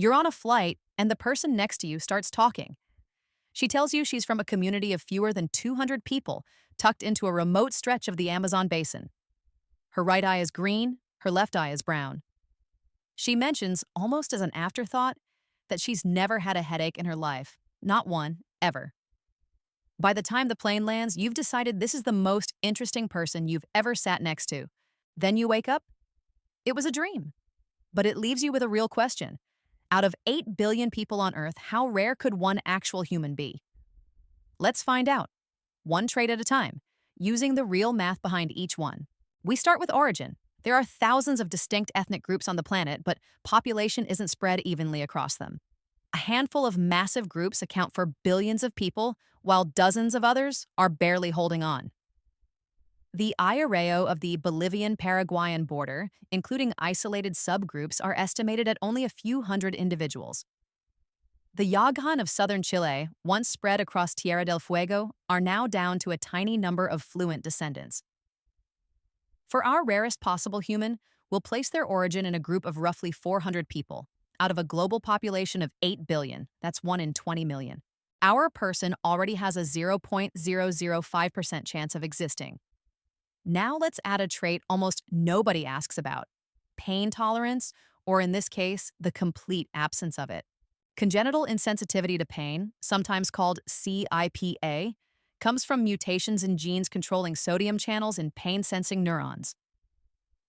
You're on a flight, and the person next to you starts talking. She tells you she's from a community of fewer than 200 people, tucked into a remote stretch of the Amazon basin. Her right eye is green, her left eye is brown. She mentions, almost as an afterthought, that she's never had a headache in her life. Not one, ever. By the time the plane lands, you've decided this is the most interesting person you've ever sat next to. Then you wake up. It was a dream. But it leaves you with a real question. Out of 8 billion people on Earth, how rare could one actual human be? Let's find out, one trait at a time, using the real math behind each one. We start with origin. There are thousands of distinct ethnic groups on the planet, but population isn't spread evenly across them. A handful of massive groups account for billions of people, while dozens of others are barely holding on. The Ayoreo of the Bolivian-Paraguayan border, including isolated subgroups, are estimated at only a few hundred individuals. The Yaghan of southern Chile, once spread across Tierra del Fuego, are now down to a tiny number of fluent descendants. For our rarest possible human, we'll place their origin in a group of roughly 400 people, out of a global population of 8 billion, that's 1 in 20 million. Our person already has a 0.005% chance of existing. Now let's add a trait almost nobody asks about: pain tolerance, or in this case, the complete absence of it. Congenital insensitivity to pain, sometimes called CIPA, comes from mutations in genes controlling sodium channels in pain-sensing neurons.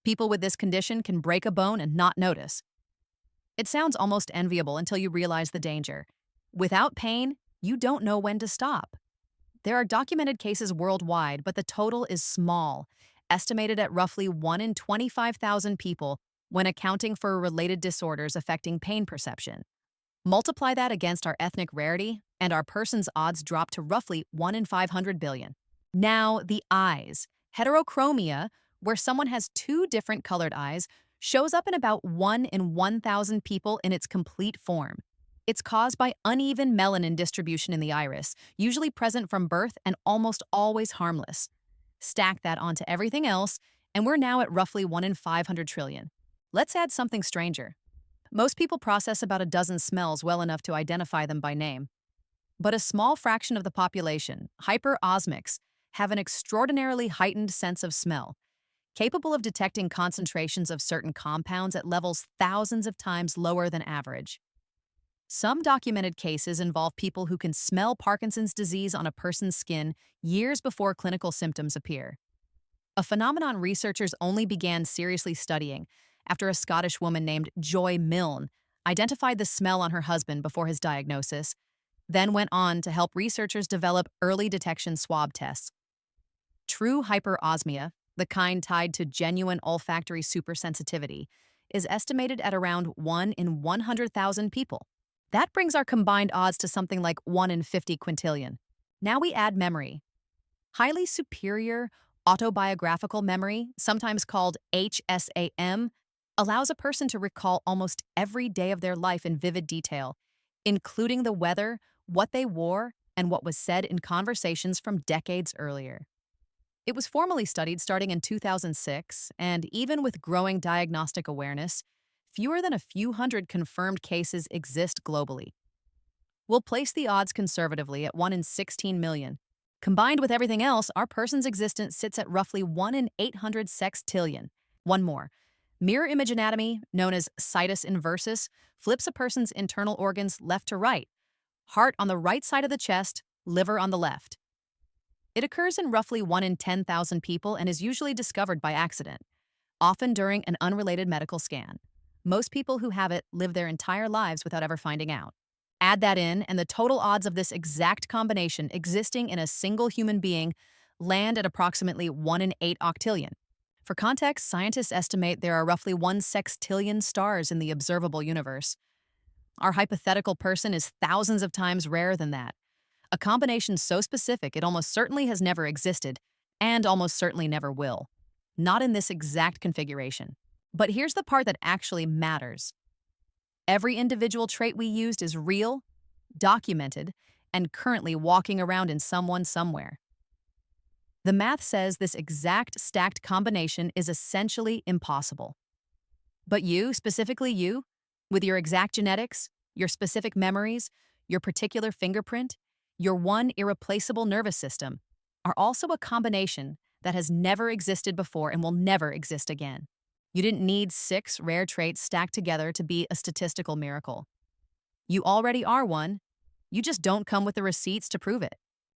People with this condition can break a bone and not notice. It sounds almost enviable until you realize the danger. Without pain, you don't know when to stop. There are documented cases worldwide, but the total is small, estimated at roughly 1 in 25,000 people when accounting for related disorders affecting pain perception. Multiply that against our ethnic rarity, and our person's odds drop to roughly 1 in 500 billion. Now, the eyes. Heterochromia, where someone has 2 different colored eyes, shows up in about 1 in 1,000 people in its complete form. It's caused by uneven melanin distribution in the iris, usually present from birth and almost always harmless. Stack that onto everything else, and we're now at roughly 1 in 500 trillion. Let's add something stranger. Most people process about a dozen smells well enough to identify them by name. But a small fraction of the population, hyperosmics, have an extraordinarily heightened sense of smell, capable of detecting concentrations of certain compounds at levels thousands of times lower than average. Some documented cases involve people who can smell Parkinson's disease on a person's skin years before clinical symptoms appear. A phenomenon researchers only began seriously studying after a Scottish woman named Joy Milne identified the smell on her husband before his diagnosis, then went on to help researchers develop early detection swab tests. True hyperosmia, the kind tied to genuine olfactory supersensitivity, is estimated at around 1 in 100,000 people. That brings our combined odds to something like 1 in 50 quintillion. Now we add memory. Highly superior autobiographical memory, sometimes called HSAM, allows a person to recall almost every day of their life in vivid detail, including the weather, what they wore, and what was said in conversations from decades earlier. It was formally studied starting in 2006, and even with growing diagnostic awareness, fewer than a few hundred confirmed cases exist globally. We'll place the odds conservatively at 1 in 16 million. Combined with everything else, our person's existence sits at roughly 1 in 800 sextillion. One more. Mirror image anatomy, known as Situs Inversus, flips a person's internal organs left to right. Heart on the right side of the chest, liver on the left. It occurs in roughly 1 in 10,000 people and is usually discovered by accident, often during an unrelated medical scan. Most people who have it live their entire lives without ever finding out. Add that in, and the total odds of this exact combination existing in a single human being land at approximately 1 in 8 octillion. For context, scientists estimate there are roughly 1 sextillion stars in the observable universe. Our hypothetical person is thousands of times rarer than that. A combination so specific it almost certainly has never existed, and almost certainly never will. Not in this exact configuration. But here's the part that actually matters. Every individual trait we used is real, documented, and currently walking around in someone somewhere. The math says this exact stacked combination is essentially impossible. But you, specifically you, With your exact genetics, your specific memories, your particular fingerprint, your one irreplaceable nervous system are also a combination that has never existed before and will never exist again. You didn't need 6 rare traits stacked together to be a statistical miracle. You already are one. You just don't come with the receipts to prove it.